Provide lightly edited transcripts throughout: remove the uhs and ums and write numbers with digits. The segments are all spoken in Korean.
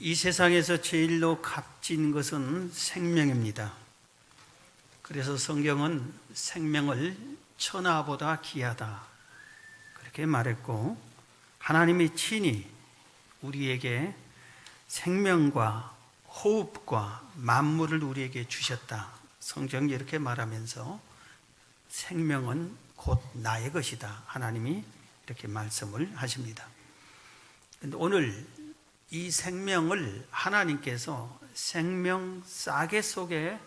이 세상에서 제일로 값진 것은 생명입니다. 그래서 성경은 생명을 천하보다 귀하다 그렇게 말했고, 하나님이 친히 우리에게 생명과 호흡과 만물을 우리에게 주셨다. 성경이 이렇게 말하면서 생명은 곧 나의 것이다. 하나님이 이렇게 말씀을 하십니다. 그런데 오늘 이 생명을 하나님께서 생명 싸개 속에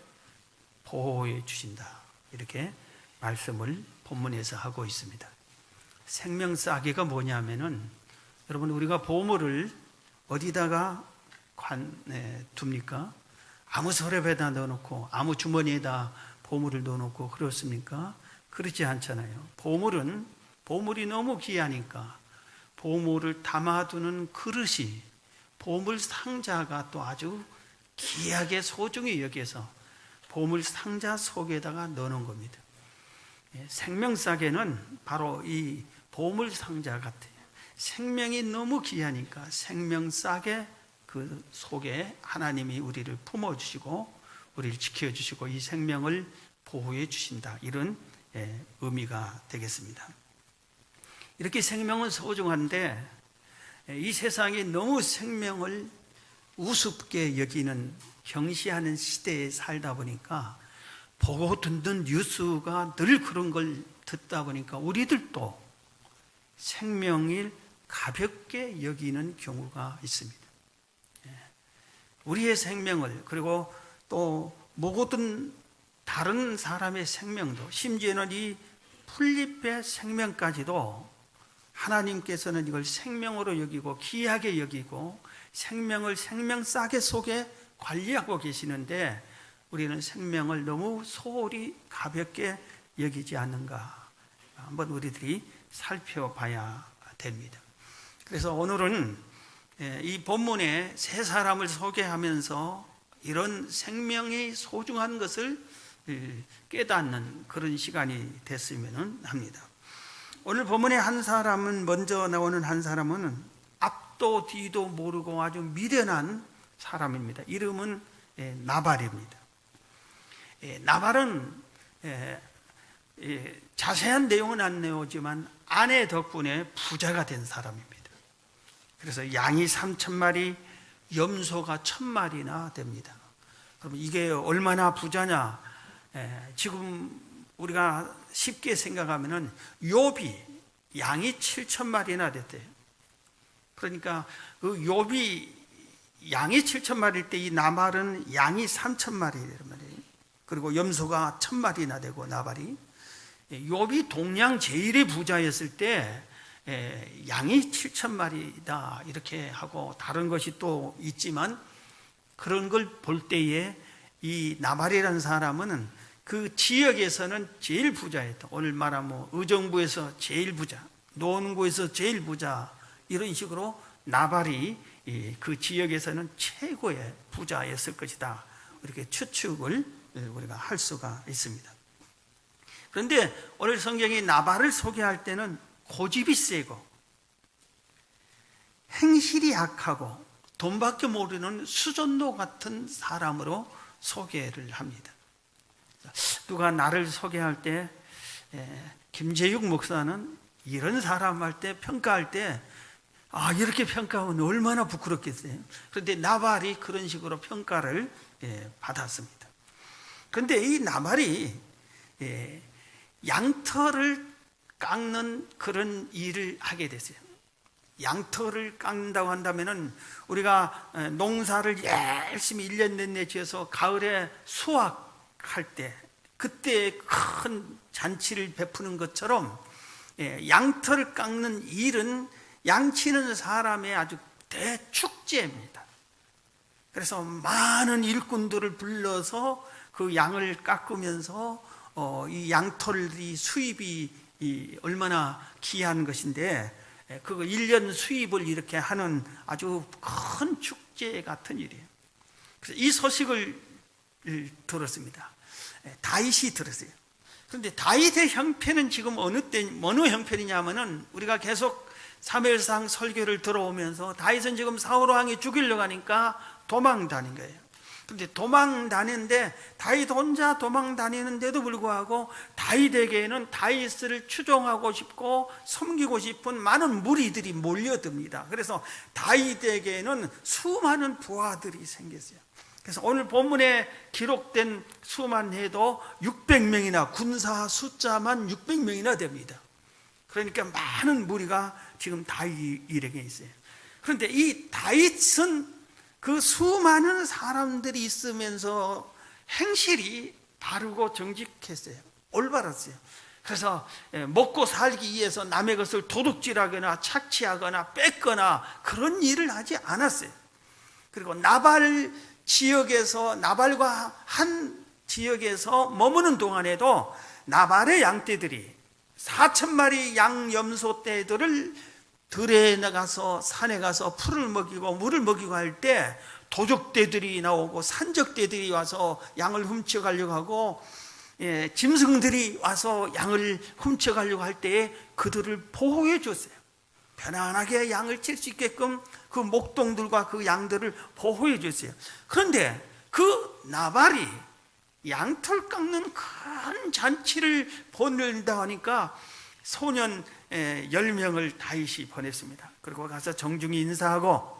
보호해 주신다. 이렇게 말씀을 본문에서 하고 있습니다. 생명 싸개가 뭐냐면은, 여러분, 우리가 보물을 어디다가 둡니까? 아무 서랍에다 넣어놓고 아무 주머니에다 보물을 넣어놓고 그렇습니까? 그렇지 않잖아요. 보물이 너무 귀하니까 보물을 담아두는 그릇이, 보물 상자가 또 아주 귀하게 소중히 여겨서 보물 상자 속에다가 넣어놓은 겁니다. 생명싸개는 바로 이 보물 상자 같아요. 생명이 너무 귀하니까 생명싸개 그 속에 하나님이 우리를 품어주시고 우리를 지켜주시고 이 생명을 보호해 주신다. 이런 의미가 되겠습니다. 이렇게 생명은 소중한데 이 세상이 너무 생명을 우습게 여기는, 경시하는 시대에 살다 보니까 보고 듣는 뉴스가 늘 그런 걸 듣다 보니까 우리들도 생명을 가볍게 여기는 경우가 있습니다. 우리의 생명을, 그리고 또 모든 다른 사람의 생명도, 심지어는 이 풀잎의 생명까지도 하나님께서는 이걸 생명으로 여기고 귀하게 여기고 생명을 생명 싸개 속에 관리하고 계시는데 우리는 생명을 너무 소홀히 가볍게 여기지 않는가, 한번 우리들이 살펴봐야 됩니다. 그래서 오늘은 이 본문에 세 사람을 소개하면서 이런 생명이 소중한 것을 깨닫는 그런 시간이 됐으면 합니다. 오늘 본문에 한 사람은, 먼저 나오는 한 사람은 앞도 뒤도 모르고 아주 미련한 사람입니다. 이름은 나발입니다. 나발은 자세한 내용은 안 나오지만 아내 덕분에 부자가 된 사람입니다. 그래서 양이 3,000마리, 염소가 1,000마리나 됩니다. 그럼 이게 얼마나 부자냐? 지금 우리가 쉽게 생각하면은 욥이 양이 7,000마리나 됐대요. 그러니까 그 욥이 양이 7,000마리일 때 이 나발은 양이 3,000마리란 말이에요. 그리고 염소가 1,000마리나 되고 나발이, 욥이 동양 제일의 부자였을 때 양이 7,000마리다 이렇게 하고, 다른 것이 또 있지만 그런 걸 볼 때에 이 나발이라는 사람은 그 지역에서는 제일 부자였다. 오늘 말하면 의정부에서 제일 부자, 노원구에서 제일 부자, 이런 식으로 나발이 그 지역에서는 최고의 부자였을 것이다. 이렇게 추측을 우리가 할 수가 있습니다. 그런데 오늘 성경이 나발을 소개할 때는 고집이 세고 행실이 약하고 돈밖에 모르는 수전도 같은 사람으로 소개를 합니다. 누가 나를 소개할 때, 김재육 목사는 이런 사람 할 때, 평가할 때, 이렇게 평가하면 얼마나 부끄럽겠어요. 그런데 나발이 그런 식으로 평가를 받았습니다. 그런데 이 나발이 양털을 깎는 그런 일을 하게 됐어요. 양털을 깎는다고 한다면은 우리가 농사를 열심히 1년 내내 지어서 가을에 수확할 때, 그때 큰 잔치를 베푸는 것처럼 양털을 깎는 일은 양치는 사람의 아주 대축제입니다. 그래서 많은 일꾼들을 불러서 그 양을 깎으면서 이 양털이 수입이 얼마나 귀한 것인데, 그 1년 수입을 이렇게 하는 아주 큰 축제 같은 일이에요. 그래서 이 소식을 들었습니다. 다윗이 들었어요. 그런데 다윗의 형편은 지금 어느 형편이냐면은, 우리가 계속 사무엘상 설교를 들어오면서 다윗은 지금 사울 왕이 죽이려고 하니까 도망 다닌 거예요. 근데 도망 다니는데 다윗 혼자 도망 다니는데도 불구하고 다윗에게는 다윗을 추종하고 싶고 섬기고 싶은 많은 무리들이 몰려듭니다. 그래서 다윗에게는 수많은 부하들이 생겼어요. 그래서 오늘 본문에 기록된 수만 해도 600명이나 군사 숫자만 600명이나 됩니다. 그러니까 많은 무리가 지금 다윗 일행에 있어요. 그런데 이 다윗은 그 수많은 사람들이 있으면서 행실이 바르고 정직했어요. 올바랐어요. 그래서 먹고 살기 위해서 남의 것을 도둑질하거나 착취하거나 뺏거나 그런 일을 하지 않았어요. 그리고 나발과 한 지역에서 머무는 동안에도 나발의 양떼들이 4,000마리 양염소 떼들을 들에 나가서 산에 가서 풀을 먹이고 물을 먹이고 할 때 도적떼들이 나오고 산적떼들이 와서 양을 훔쳐가려고 하고 짐승들이 와서 양을 훔쳐가려고 할 때에 그들을 보호해 줬어요. 편안하게 양을 칠 수 있게끔 그 목동들과 그 양들을 보호해 줬어요. 그런데 그 나발이 양털 깎는 큰 잔치를 보낸다 하니까 소년 10명을 다윗이 보냈습니다. 그리고 가서 정중히 인사하고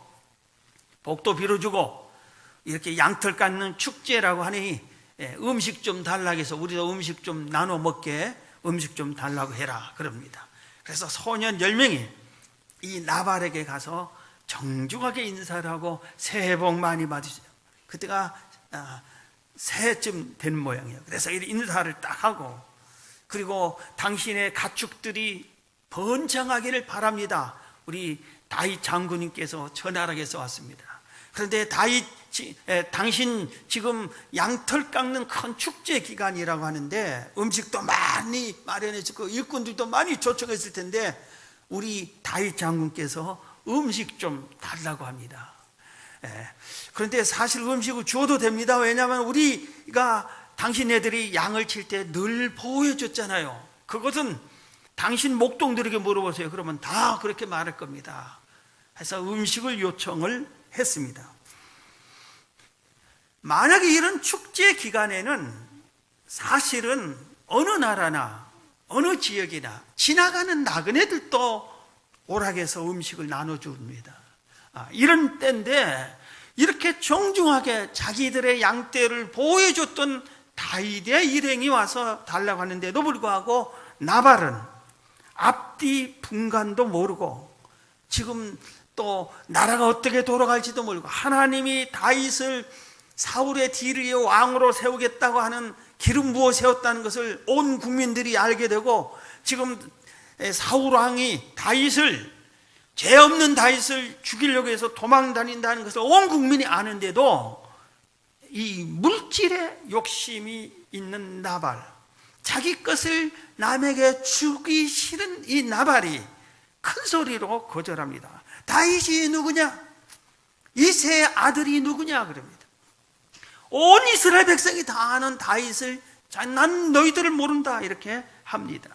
복도 빌어주고 이렇게 양털 깎는 축제라고 하니 음식 좀 달라고 해서 우리도 음식 좀 나눠 먹게 음식 좀 달라고 해라 그럽니다. 그래서 소년 10명이 이 나발에게 가서 정중하게 인사를 하고 새해 복 많이 받으세요. 그때가 새해쯤 된 모양이에요. 그래서 이 인사를 딱 하고 그리고 당신의 가축들이 번창하기를 바랍니다. 우리 다윗 장군님께서 전하락에서 왔습니다. 그런데 당신 지금 양털 깎는 큰 축제 기간이라고 하는데 음식도 많이 마련해주고 일꾼들도 많이 초청했을 텐데 우리 다윗 장군께서 음식 좀 달라고 합니다. 그런데 사실 음식을 주어도 됩니다. 왜냐하면 우리가 당신네들이 양을 칠 때 늘 보호해 줬잖아요. 그것은 당신 목동들에게 물어보세요. 그러면 다 그렇게 말할 겁니다. 해서 음식을 요청을 했습니다. 만약에 이런 축제 기간에는 사실은 어느 나라나 어느 지역이나 지나가는 나그네들도 오락해서 음식을 나눠줍니다. 이런 때인데 이렇게 정중하게 자기들의 양떼를 보호해줬던 다윗의 일행이 와서 달라고 하는데도 불구하고 나발은 앞뒤 분간도 모르고 지금 또 나라가 어떻게 돌아갈지도 모르고 하나님이 다윗을 사울의 뒤를 이어 왕으로 세우겠다고 하는 기름 부어 세웠다는 것을 온 국민들이 알게 되고 지금 사울 왕이 죄 없는 다윗을 죽이려고 해서 도망 다닌다는 것을 온 국민이 아는데도 이 물질에 욕심이 있는 나발, 자기 것을 남에게 주기 싫은 이 나발이 큰 소리로 거절합니다. 다윗이 누구냐? 이새의 아들이 누구냐? 그럽니다. 온 이스라엘 백성이 다 아는 다윗을 난 너희들을 모른다 이렇게 합니다.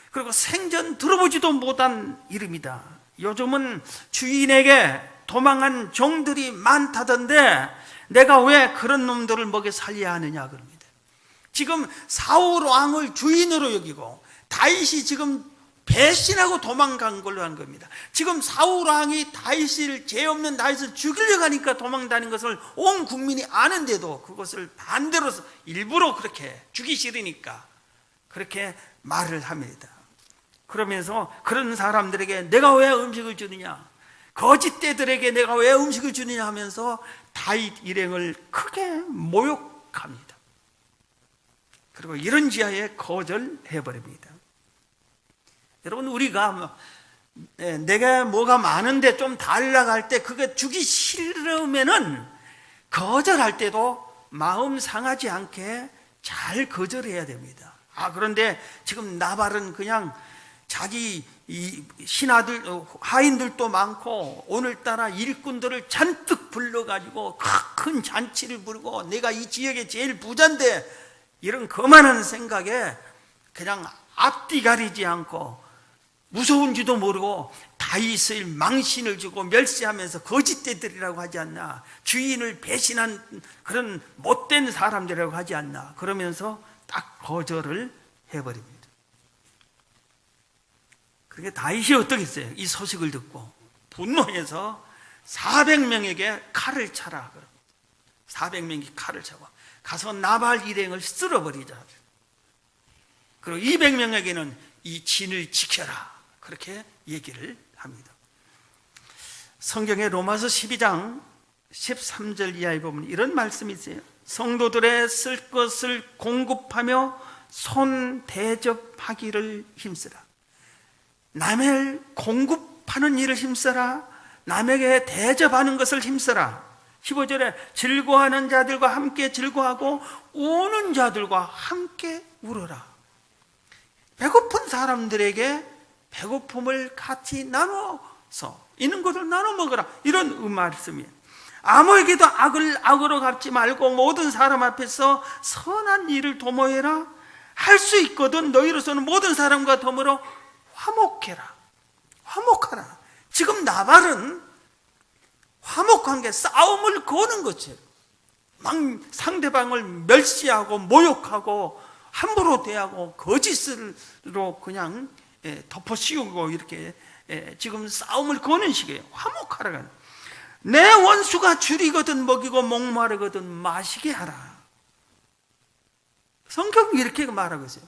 그리고 생전 들어보지도 못한 이름이다. 요즘은 주인에게 도망한 종들이 많다던데 내가 왜 그런 놈들을 먹여 살려야 하느냐 그럽니다. 지금 사울 왕을 주인으로 여기고 다윗이 지금 배신하고 도망간 걸로 한 겁니다. 지금 사울 왕이 죄 없는 다윗을 죽이려고 하니까 도망다닌 것을 온 국민이 아는데도 그것을 반대로 일부러 그렇게 주기 싫으니까 그렇게 말을 합니다. 그러면서 그런 사람들에게 내가 왜 음식을 주느냐, 거짓대들에게 내가 왜 음식을 주느냐 하면서 다윗 일행을 크게 모욕합니다. 그리고 이런 지하에 거절해버립니다. 여러분, 우리가 내가 뭐가 많은데 좀 달라고 할 때 그게 주기 싫으면은 거절할 때도 마음 상하지 않게 잘 거절해야 됩니다. 그런데 지금 나발은 그냥 자기 신하들, 하인들도 많고 오늘따라 일꾼들을 잔뜩 불러가지고 큰 잔치를 부르고 내가 이 지역의 제일 부자인데 이런 거만한 생각에 그냥 앞뒤 가리지 않고 무서운지도 모르고 다윗을 망신을 주고 멸시하면서 거짓대들이라고 하지 않나, 주인을 배신한 그런 못된 사람들이라고 하지 않나, 그러면서 딱 거절을 해버립니다. 그러니까 다윗이 어떻게 했어요? 이 소식을 듣고 분노해서 400명에게 칼을 차라. 400명이 칼을 차고 가서 나발 일행을 쓸어버리자. 그리고 200명에게는 이 진을 지켜라. 그렇게 얘기를 합니다. 성경의 로마서 12장 13절 이하에 보면 이런 말씀이 있어요. 성도들의 쓸 것을 공급하며 손 대접하기를 힘쓰라. 남의 공급하는 일을 힘써라. 남에게 대접하는 것을 힘써라. 15절에 즐거워하는 자들과 함께 즐거워하고 우는 자들과 함께 울어라. 배고픈 사람들에게 배고픔을 같이 나눠서 있는 것을 나눠 먹어라. 이런 말씀이에요. 아무에게도 악을 악으로 갚지 말고 모든 사람 앞에서 선한 일을 도모해라. 할 수 있거든 너희로서는 모든 사람과 더불어 화목해라. 화목하라. 지금 나발은 화목한 게 싸움을 거는 거지. 막 상대방을 멸시하고 모욕하고 함부로 대하고 거짓으로 그냥 덮어 씌우고 이렇게 지금 싸움을 거는 식이에요. 화목하라. 내 원수가 줄이거든 먹이고 목마르거든 마시게 하라. 성경이 이렇게 말하고 있어요.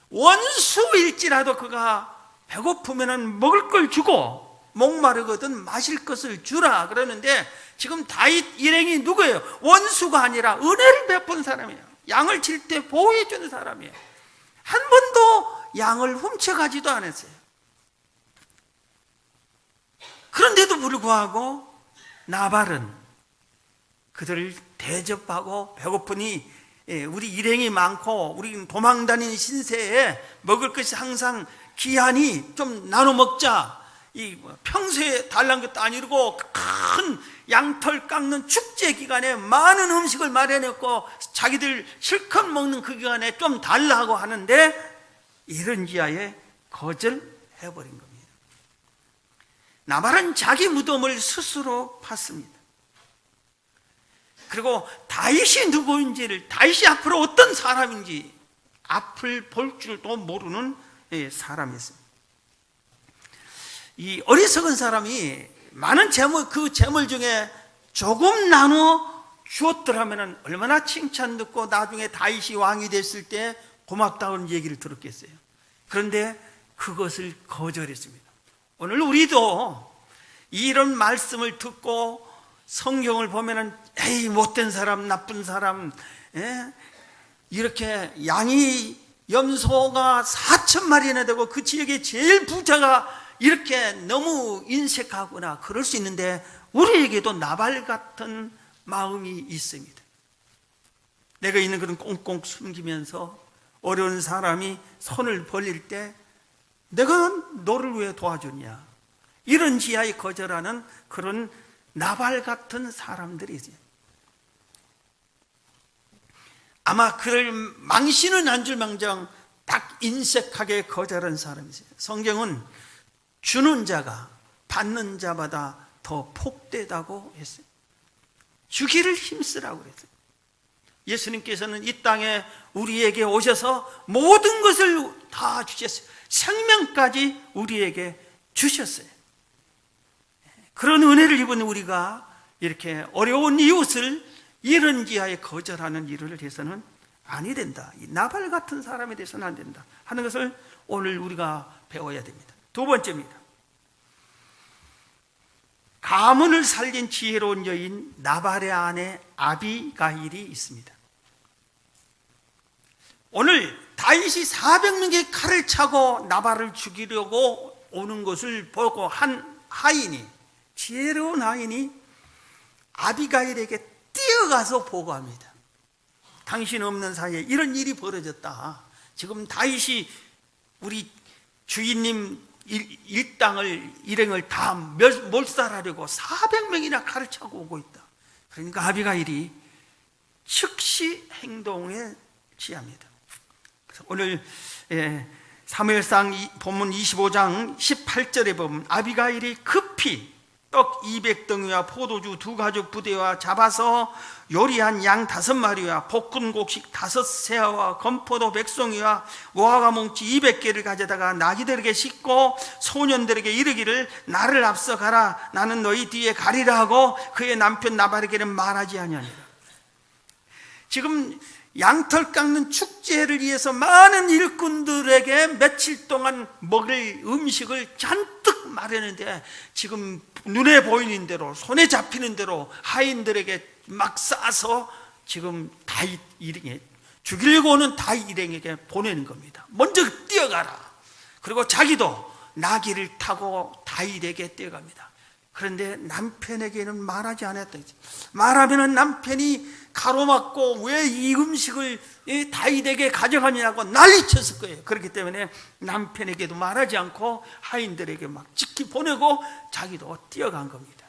원수일지라도 그가 배고프면 먹을 걸 주고 목마르거든 마실 것을 주라 그러는데, 지금 다윗 일행이 누구예요? 원수가 아니라 은혜를 베푼 사람이에요. 양을 칠 때 보호해 주는 사람이에요. 한 번도 양을 훔쳐가지도 않았어요. 그런데도 불구하고 나발은 그들을 대접하고 배고프니 우리 일행이 많고 우리 도망다니는 신세에 먹을 것이 항상 귀하니 좀 나눠 먹자. 이 평소에 달란 것도 아니고 큰 양털 깎는 축제 기간에 많은 음식을 마련했고 자기들 실컷 먹는 그 기간에 좀 달라고 하는데 이런 지하에 거절해버린 겁니다. 나발은 자기 무덤을 스스로 팠습니다. 그리고 다윗이 누구인지를, 다윗이 앞으로 어떤 사람인지 앞을 볼 줄도 모르는 사람이었습니다. 이 어리석은 사람이 많은 재물, 그 재물 중에 조금 나눠 주었더라면 얼마나 칭찬 듣고 나중에 다윗이 왕이 됐을 때 고맙다는 얘기를 들었겠어요. 그런데 그것을 거절했습니다. 오늘 우리도 이런 말씀을 듣고 성경을 보면은 에이 못된 사람, 나쁜 사람, 이렇게 양이 염소가 4,000마리나 되고 그 지역에 제일 부자가 이렇게 너무 인색하거나 그럴 수 있는데, 우리에게도 나발 같은 마음이 있습니다. 내가 있는 그런 꽁꽁 숨기면서 어려운 사람이 손을 벌릴 때 내가 너를 왜 도와주냐, 이런 지하에 거절하는 그런 나발 같은 사람들이 있어요. 아마 그를 망신은 안 줄 망정 딱 인색하게 거절한 사람이 있어요. 성경은 주는 자가 받는 자마다 더 복되다고 했어요. 주기를 힘쓰라고 그랬어요. 예수님께서는 이 땅에 우리에게 오셔서 모든 것을 다 주셨어요. 생명까지 우리에게 주셨어요. 그런 은혜를 입은 우리가 이렇게 어려운 이웃을 이런 지하에 거절하는 일을 해서는 아니 된다. 이 나발 같은 사람에 대해서는 안 된다 하는 것을 오늘 우리가 배워야 됩니다. 두 번째입니다. 가문을 살린 지혜로운 여인 나발의 아내 아비가일이 있습니다. 오늘 다윗이 400명의 칼을 차고 나발을 죽이려고 오는 것을 보고 한 하인이, 지혜로운 하인이 아비가일에게 뛰어가서 보고합니다. 당신 없는 사이에 이런 일이 벌어졌다. 지금 다윗이 우리 주인님 일행을 다 몰살하려고 400명이나 칼을 차고 오고 있다. 그러니까 아비가일이 즉시 행동에 취합니다. 그래서 오늘 사무엘상 본문 25장 18절에 보면 아비가일이 급히 떡 200덩이와 포도주 2가죽 부대와 잡아서 요리한 양 5마리와 볶은 곡식 5세아와 건포도 100송이와 무화과 뭉치 200개를 가져다가 나귀들에게 싣고 소년들에게 이르기를 나를 앞서 가라, 나는 너희 뒤에 가리라 하고 그의 남편 나발에게는 말하지 아니하니라. 지금 양털 깎는 축제를 위해서 많은 일꾼들에게 며칠 동안 먹을 음식을 잔뜩 마련했는데 지금 눈에 보이는 대로 손에 잡히는 대로 하인들에게 막 싸서 지금 다윗 일행에 죽이려고 오는 다윗 일행에게 보내는 겁니다. 먼저 뛰어가라. 그리고 자기도 나귀를 타고 다윗에게 뛰어갑니다. 그런데 남편에게는 말하지 않았다. 말하면 남편이 가로막고 왜 이 음식을 다윗에게 가져가냐고 난리쳤을 거예요. 그렇기 때문에 남편에게도 말하지 않고 하인들에게 막 찍히 보내고 자기도 뛰어간 겁니다.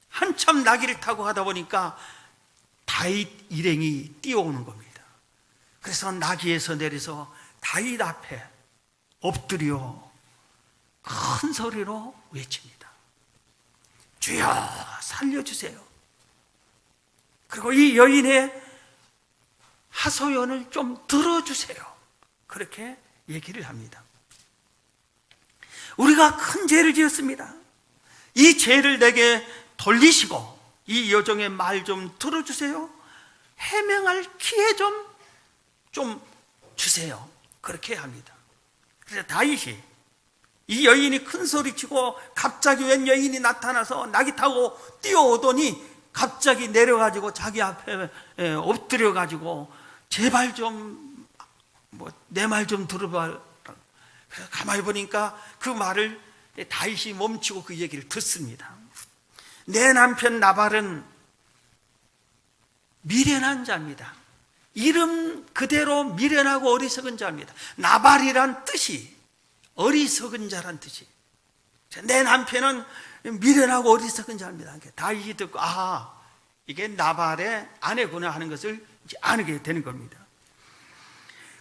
한참 나귀를 타고 가다 보니까 다윗 일행이 뛰어오는 겁니다. 그래서 나귀에서 내려서 다윗 앞에 엎드려 큰 소리로 외칩니다. 주여 살려주세요. 그리고 이 여인의 하소연을 좀 들어주세요. 그렇게 얘기를 합니다. 우리가 큰 죄를 지었습니다. 이 죄를 내게 돌리시고 이 여종의 말 좀 들어주세요. 해명할 기회 좀 주세요. 그렇게 합니다. 그래서 다윗이 이 여인이 큰 소리치고 갑자기 웬 여인이 나타나서 나귀 타고 뛰어오더니 갑자기 내려가지고 자기 앞에 엎드려가지고 제발 좀 내 말 좀 들어봐. 그래서 가만히 보니까 그 말을 다윗이 멈추고 그 얘기를 듣습니다. 내 남편 나발은 미련한 자입니다. 이름 그대로 미련하고 어리석은 자입니다. 나발이란 뜻이 어리석은 자란 뜻이. 내 남편은 미련하고 어리석은 자입니다. 다윗이 듣고 이게 나발의 아내구나 하는 것을 이제 알게 되는 겁니다.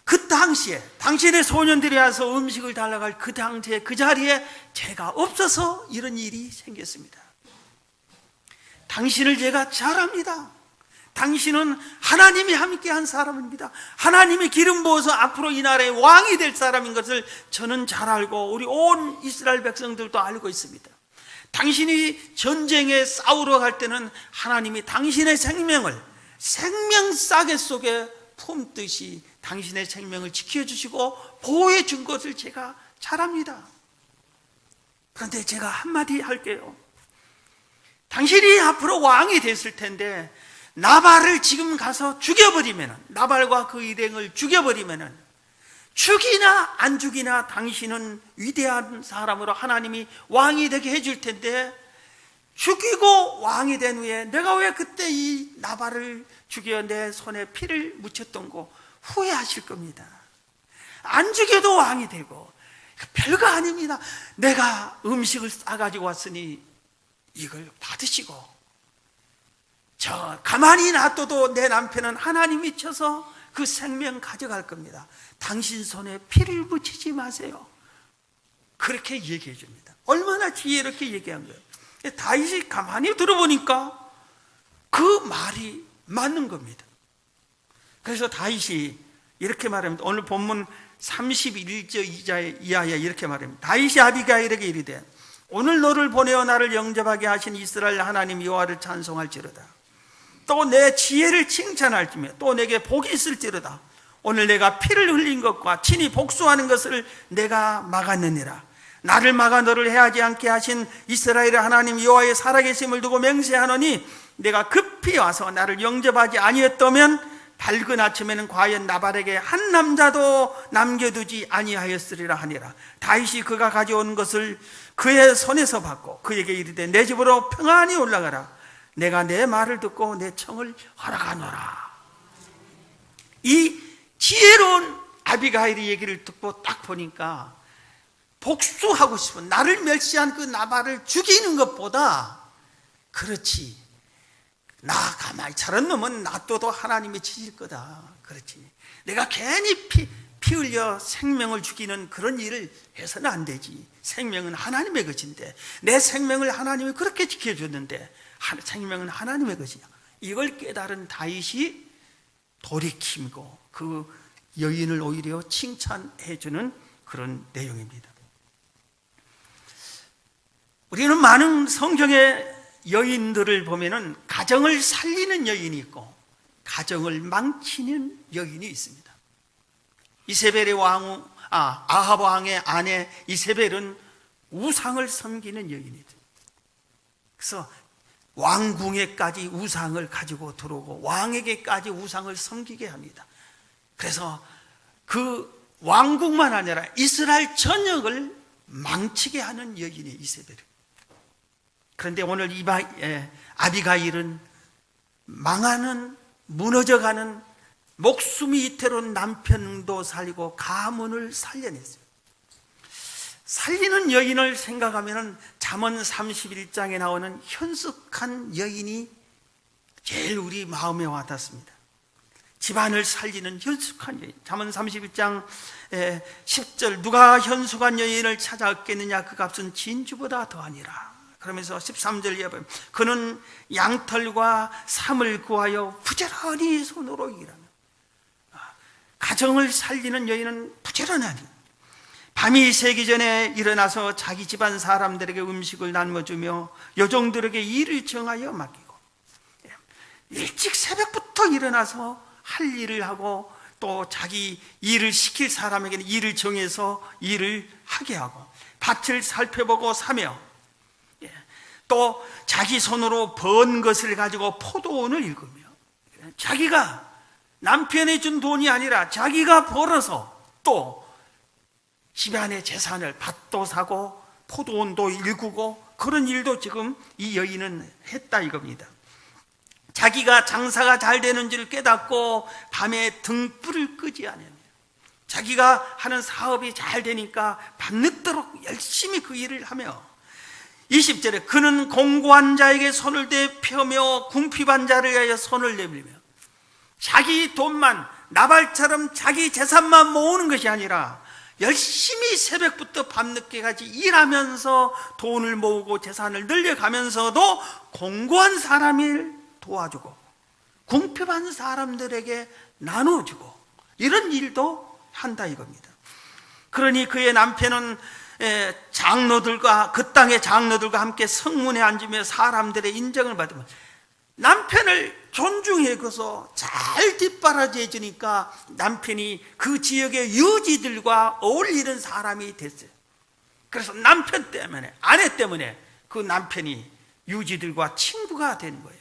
그 당시에 당신의 소년들이 와서 음식을 달라고 할 그 당시에 그 자리에 제가 없어서 이런 일이 생겼습니다. 당신을 제가 잘 압니다. 당신은 하나님이 함께한 사람입니다. 하나님이 기름 부어서 앞으로 이 나라의 왕이 될 사람인 것을 저는 잘 알고 우리 온 이스라엘 백성들도 알고 있습니다. 당신이 전쟁에 싸우러 갈 때는 하나님이 당신의 생명을 생명싸개 속에 품듯이 당신의 생명을 지켜주시고 보호해 준 것을 제가 잘 압니다. 그런데 제가 한마디 할게요. 당신이 앞으로 왕이 됐을 텐데 나발을 지금 가서 죽여버리면, 나발과 그 일행을 죽여버리면, 죽이나 안 죽이나 당신은 위대한 사람으로 하나님이 왕이 되게 해줄 텐데, 죽이고 왕이 된 후에 내가 왜 그때 이 나발을 죽여 내 손에 피를 묻혔던 거 후회하실 겁니다. 안 죽여도 왕이 되고 별거 아닙니다. 내가 음식을 싸가지고 왔으니 이걸 받으시고, 저 가만히 놔둬도 내 남편은 하나님이 쳐서 그 생명 가져갈 겁니다. 당신 손에 피를 묻히지 마세요. 그렇게 얘기해 줍니다. 얼마나 지혜롭게 얘기한 거예요. 다윗이 가만히 들어보니까 그 말이 맞는 겁니다. 그래서 다윗이 이렇게 말합니다. 오늘 본문 31절 이하에 이렇게 말합니다. 다윗이 아비가일에게 이르되 오늘 너를 보내어 나를 영접하게 하신 이스라엘 하나님 여호와를 찬송할지로다. 또 내 지혜를 칭찬할지며 또 내게 복이 있을지로다. 오늘 내가 피를 흘린 것과 친히 복수하는 것을 내가 막았느니라. 나를 막아 너를 해하지 않게 하신 이스라엘의 하나님 여호와의 살아계심을 두고 맹세하노니 내가 급히 와서 나를 영접하지 아니었다면 밝은 아침에는 과연 나발에게 한 남자도 남겨두지 아니하였으리라 하니라. 다윗이 그가 가져온 것을 그의 손에서 받고 그에게 이르되 내 집으로 평안히 올라가라. 내가 내 말을 듣고 내 청을 허락하노라. 이 지혜로운 아비가일의 얘기를 듣고 딱 보니까 복수하고 싶은, 나를 멸시한 그 나발을 죽이는 것보다, 그렇지, 나 가만히 저런 놈은 놔둬도 하나님이 치실 거다. 그렇지, 내가 괜히 피 피 흘려 생명을 죽이는 그런 일을 해서는 안 되지. 생명은 하나님의 것인데, 내 생명을 하나님이 그렇게 지켜줬는데 생명은 하나님의 것이냐, 이걸 깨달은 다윗이 돌이킴고 그 여인을 오히려 칭찬해 주는 그런 내용입니다. 우리는 많은 성경의 여인들을 보면은 가정을 살리는 여인이 있고 가정을 망치는 여인이 있습니다. 이세벨의 아합 왕의 아내 이세벨은 우상을 섬기는 여인이죠. 그래서 왕궁에까지 우상을 가지고 들어오고 왕에게까지 우상을 섬기게 합니다. 그래서 그 왕국만 아니라 이스라엘 전역을 망치게 하는 여인이 이세벨. 그런데 오늘 아비가일은 망하는, 무너져가는, 목숨이 이태로운 남편도 살리고 가문을 살려냈어요. 살리는 여인을 생각하면 잠언 31장에 나오는 현숙한 여인이 제일 우리 마음에 와닿습니다. 집안을 살리는 현숙한 여인. 잠언 31장 10절, 누가 현숙한 여인을 찾아 얻겠느냐, 그 값은 진주보다 더하니라. 그러면서 13절 이하에 보면 그는 양털과 삼을 구하여 부지런히 손으로 일하며. 가정을 살리는 여인은 부지런하니 밤이 새기 전에 일어나서 자기 집안 사람들에게 음식을 나눠주며 여종들에게 일을 정하여 맡기고, 일찍 새벽부터 일어나서 할 일을 하고 또 자기 일을 시킬 사람에게는 일을 정해서 일을 하게 하고, 밭을 살펴보고 사며, 또 자기 손으로 번 것을 가지고 포도원을 일구며, 자기가 남편이 준 돈이 아니라 자기가 벌어서 또 집안의 재산을, 밭도 사고 포도원도 일구고, 그런 일도 지금 이 여인은 했다 이겁니다. 자기가 장사가 잘 되는 줄 깨닫고 밤에 등불을 끄지 않으며, 자기가 하는 사업이 잘 되니까 밤늦도록 열심히 그 일을 하며, 20절에 그는 공고한 자에게 손을 대펴며 궁핍한 자를 위하여 손을 내밀며, 자기 돈만, 나발처럼 자기 재산만 모으는 것이 아니라 열심히 새벽부터 밤늦게까지 일하면서 돈을 모으고 재산을 늘려가면서도 공고한 사람을 도와주고 궁핍한 사람들에게 나눠주고, 이런 일도 한다 이겁니다. 그러니 그의 남편은 장로들과, 그 땅의 장로들과 함께 성문에 앉으며 사람들의 인정을 받으며 남편을 존중해 줘서 잘 뒷바라지해 주니까 남편이 그 지역의 유지들과 어울리는 사람이 됐어요. 그래서 남편 때문에, 아내 때문에 그 남편이 유지들과 친구가 된 거예요.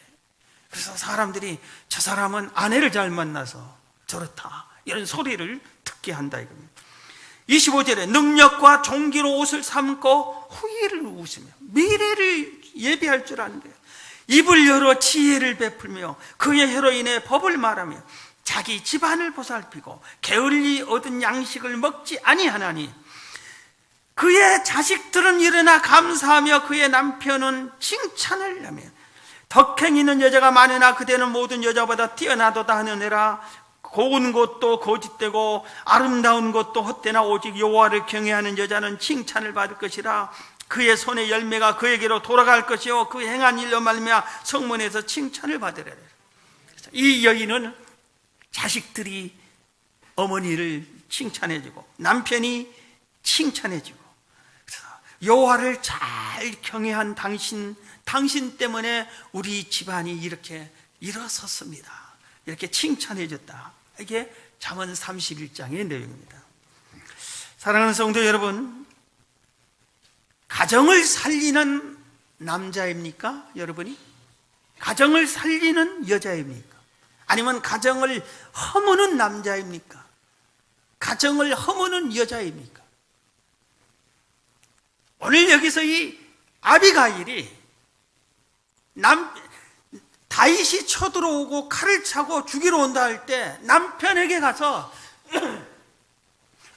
그래서 사람들이 저 사람은 아내를 잘 만나서 저렇다, 이런 소리를 듣게 한다 이겁니다. 25절에 능력과 종기로 옷을 삼고 후일을 웃으며 미래를 예비할 줄 아는 거예요. 입을 열어 지혜를 베풀며 그의 혀로 인해 법을 말하며 자기 집안을 보살피고 게을리 얻은 양식을 먹지 아니하나니 그의 자식들은 일어나 감사하며 그의 남편은 칭찬을 하며 덕행 있는 여자가 많으나 그대는 모든 여자보다 뛰어나도다 하느니라. 고운 것도 거짓되고 아름다운 것도 헛되나 오직 여호와를 경외하는 여자는 칭찬을 받을 것이라. 그의 손의 열매가 그에게로 돌아갈 것이요 그 행한 일로 말미암아 성문에서 칭찬을 받으리라. 이 여인은 자식들이 어머니를 칭찬해주고 남편이 칭찬해주고, 여호와를 잘 경외한 당신 때문에 우리 집안이 이렇게 일어섰습니다, 이렇게 칭찬해줬다. 이게 잠언 31장의 내용입니다. 사랑하는 성도 여러분, 가정을 살리는 남자입니까? 여러분이? 가정을 살리는 여자입니까? 아니면 가정을 허무는 남자입니까? 가정을 허무는 여자입니까? 오늘 여기서 이 아비가일이 다윗이 쳐들어오고 칼을 차고 죽이러 온다 할 때 남편에게 가서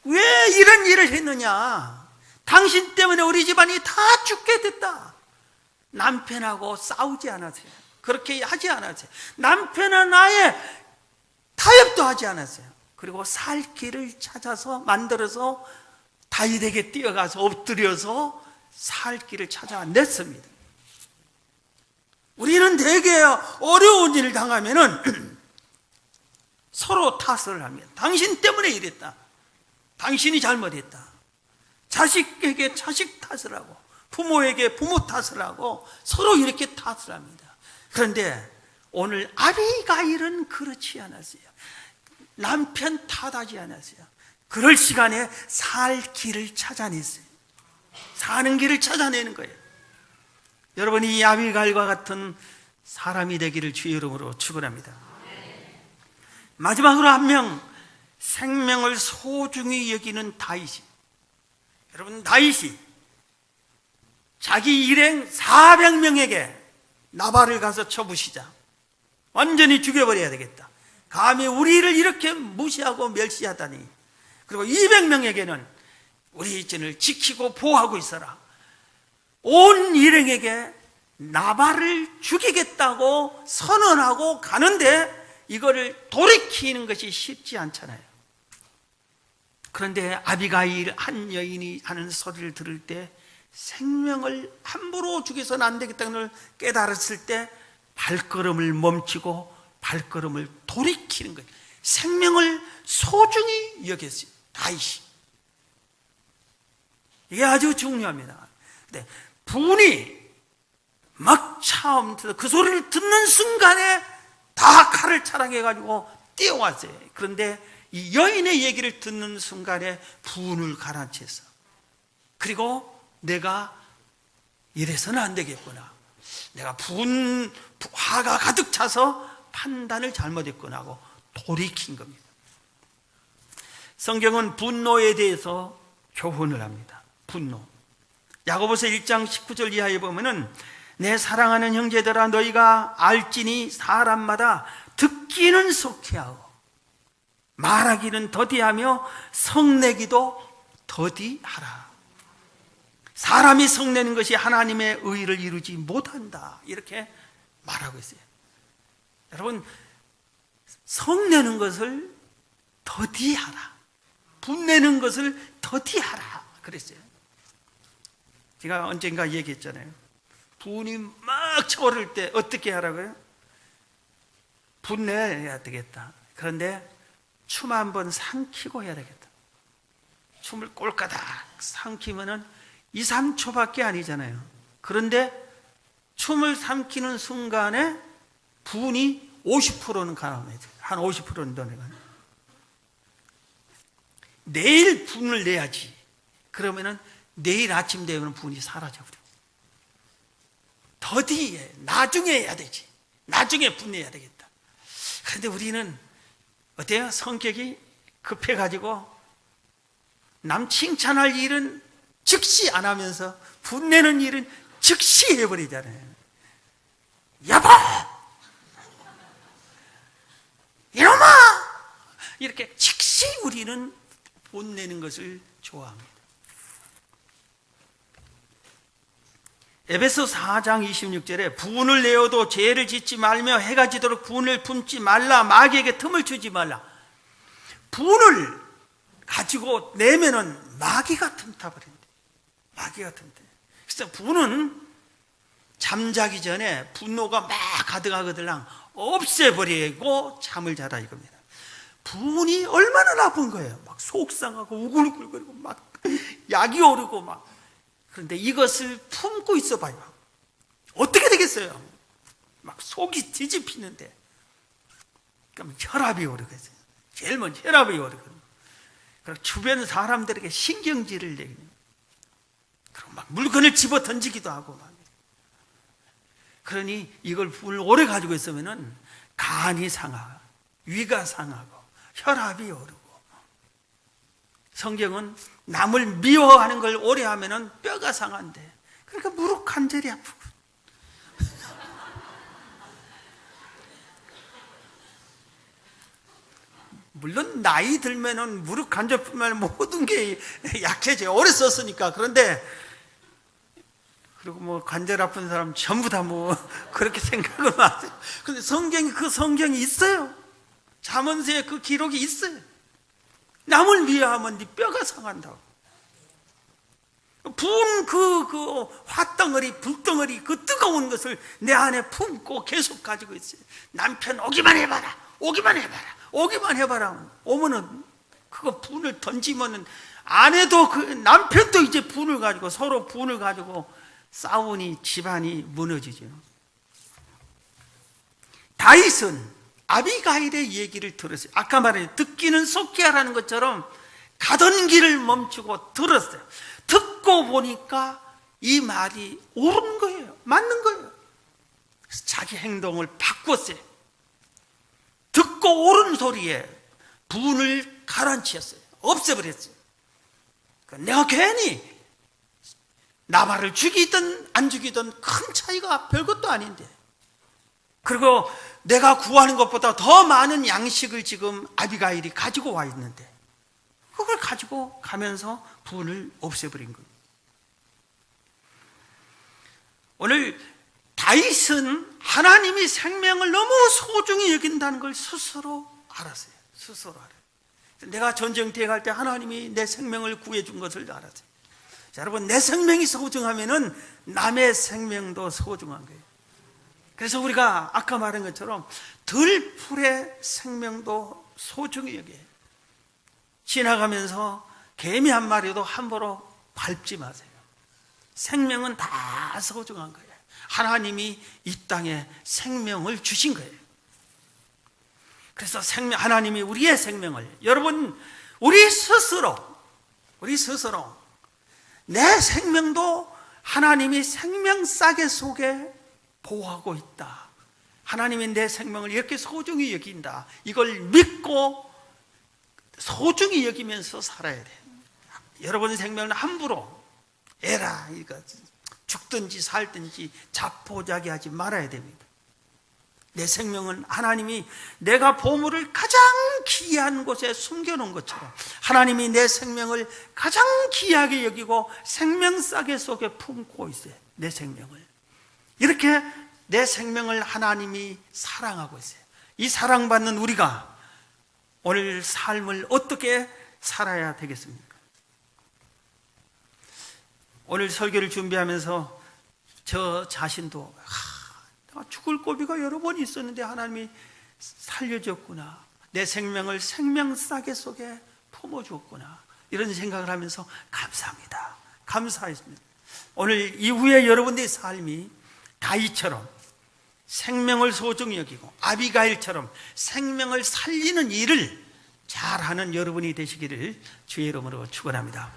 왜 이런 일을 했느냐, 당신 때문에 우리 집안이 다 죽게 됐다. 남편하고 싸우지 않았어요. 그렇게 하지 않았어요. 남편은 아예 타협도 하지 않았어요. 그리고 살 길을 찾아서 만들어서 다윗에게 뛰어가서 엎드려서 살 길을 찾아냈습니다. 우리는 되게 어려운 일을 당하면은 서로 탓을 합니다. 당신 때문에 이랬다. 당신이 잘못했다. 자식에게 자식 탓을 하고 부모에게 부모 탓을 하고 서로 이렇게 탓을 합니다. 그런데 오늘 아비가일은 그렇지 않았어요. 남편 탓하지 않았어요. 그럴 시간에 살 길을 찾아냈어요. 사는 길을 찾아내는 거예요. 여러분이 이 아비가일과 같은 사람이 되기를 주의 이름으로 축원합니다. 마지막으로 한 명, 생명을 소중히 여기는 다윗이. 여러분, 다윗이 자기 일행 400명에게 나발을 가서 쳐부시자. 완전히 죽여버려야 되겠다. 감히 우리를 이렇게 무시하고 멸시하다니. 그리고 200명에게는 우리 진을 지키고 보호하고 있어라. 온 일행에게 나발을 죽이겠다고 선언하고 가는데 이거를 돌이키는 것이 쉽지 않잖아요. 그런데 아비가일 한 여인이 하는 소리를 들을 때 생명을 함부로 죽여서는 안 되겠다는 걸 깨달았을 때 발걸음을 멈추고 발걸음을 돌이키는 거예요. 생명을 소중히 여겼어요. 다윗이. 이게 아주 중요합니다. 근데 분이 막 처음 그 소리를 듣는 순간에 다 칼을 차량해가지고 뛰어왔어요. 그런데 이 여인의 얘기를 듣는 순간에 분을 가라앉혀서, 그리고 내가 이래서는 안 되겠구나, 내가 화가 가득 차서 판단을 잘못했구나 하고 돌이킨 겁니다. 성경은 분노에 대해서 교훈을 합니다. 분노. 야고보서 1장 19절 이하에 보면은 내 사랑하는 형제들아 너희가 알지니 사람마다 듣기는 속히하고 말하기는 더디하며 성내기도 더디하라. 사람이 성내는 것이 하나님의 의를 이루지 못한다, 이렇게 말하고 있어요. 여러분, 성내는 것을 더디하라, 분내는 것을 더디하라 그랬어요. 제가 언젠가 얘기했잖아요. 분이 막 차오를 때 어떻게 하라고요? 분내야 되겠다. 그런데 춤 한번 삼키고 해야 되겠다. 춤을 꼴까닥 삼키면은 2, 3초밖에 아니잖아요. 그런데 춤을 삼키는 순간에 분이 50%는 가라앉아요. 한 50%는 더 내가. 내일 분을 내야지. 그러면은 내일 아침 되면 분이 사라져버려. 더디해. 나중에 해야 되지. 나중에 분내야 되겠다. 그런데 우리는 어때요? 성격이 급해가지고 남 칭찬할 일은 즉시 안 하면서 분내는 일은 즉시 해버리잖아요. 여보! 이놈아! 이렇게 즉시 우리는 분내는 것을 좋아합니다. 에베소 4장 26절에 분을 내어도 죄를 짓지 말며 해가 지도록 분을 품지 말라, 마귀에게 틈을 주지 말라. 분을 가지고 내면은 마귀가 틈타버린대. 마귀가 틈타. 그래서 분은 잠자기 전에 분노가 막 가득하거들랑 없애버리고 잠을 자라 이겁니다. 분이 얼마나 나쁜 거예요. 막 속상하고 우글우글거리고 막 약이 오르고 막. 그런데 이것을 품고 있어 봐요. 어떻게 되겠어요? 막 속이 뒤집히는데. 그럼 혈압이 오르거든요. 제일 먼저 혈압이 오르거든요. 그리고 주변 사람들에게 신경질을 내고, 그리고 막 물건을 집어 던지기도 하고 막. 그러니 이걸 오래 가지고 있으면은 간이 상하고, 위가 상하고, 혈압이 오르고. 성경은 남을 미워하는 걸 오래 하면은 뼈가 상한대. 그러니까 무릎 관절이 아프고. 물론 나이 들면은 무릎 관절뿐만 아니라 모든 게 약해져요. 오래 썼으니까. 그런데 그리고 뭐 관절 아픈 사람 전부 다 뭐 그렇게 생각을 하세요. 근데 성경이 그 성경이 있어요. 잠언서에 그 기록이 있어요. 남을 미워하면 네 뼈가 상한다고. 부은 그 화덩어리, 불덩어리, 그 뜨거운 것을 내 안에 품고 계속 가지고 있어요. 남편 오기만 해봐라, 오기만 해봐라, 오기만 해봐라. 오면은 그거 분을 던지면은 아내도 그 남편도 이제 분을 가지고 서로 분을 가지고 싸우니 집안이 무너지죠. 다윗은 아비가일의 얘기를 들었어요. 아까 말했죠. 듣기는 속게 하라는 것처럼 가던 길을 멈추고 들었어요. 듣고 보니까 이 말이 옳은 거예요. 맞는 거예요. 그래서 자기 행동을 바꿨어요. 듣고 옳은 소리에 분을 가라앉혔어요. 없애버렸어요. 내가 괜히 나발을 죽이든 안 죽이든 큰 차이가 별것도 아닌데, 그리고 내가 구하는 것보다 더 많은 양식을 지금 아비가일이 가지고 와 있는데 그걸 가지고 가면서 분을 없애버린 거예요. 오늘 다윗은 하나님이 생명을 너무 소중히 여긴다는 걸 스스로 알았어요. 스스로 알아요. 내가 전쟁터에 갈 때 하나님이 내 생명을 구해준 것을 알았어요. 자, 여러분, 내 생명이 소중하면은 남의 생명도 소중한 거예요. 그래서 우리가 아까 말한 것처럼 들풀의 생명도 소중히 여겨요. 지나가면서 개미 한 마리도 함부로 밟지 마세요. 생명은 다 소중한 거예요. 하나님이 이 땅에 생명을 주신 거예요. 그래서 하나님이 우리의 생명을, 여러분, 우리 스스로 내 생명도 하나님이 생명 싸개 속에 보호하고 있다. 하나님이 내 생명을 이렇게 소중히 여긴다. 이걸 믿고 소중히 여기면서 살아야 돼. 여러분 생명을 함부로 에라, 이거 죽든지 살든지 자포자기하지 말아야 됩니다. 내 생명은 하나님이 내가 보물을 가장 귀한 곳에 숨겨놓은 것처럼 하나님이 내 생명을 가장 귀하게 여기고 생명 싸개 속에 품고 있어요. 내 생명을 이렇게 내 생명을 하나님이 사랑하고 있어요. 이 사랑받는 우리가 오늘 삶을 어떻게 살아야 되겠습니까? 오늘 설교를 준비하면서 저 자신도 죽을 고비가 여러 번 있었는데 하나님이 살려줬구나, 내 생명을 생명 싸개 속에 품어주었구나, 이런 생각을 하면서 감사합니다. 감사했습니다. 오늘 이후에 여러분들의 삶이 다윗처럼 생명을 소중히 여기고 아비가일처럼 생명을 살리는 일을 잘하는 여러분이 되시기를 주의 이름으로 축원합니다.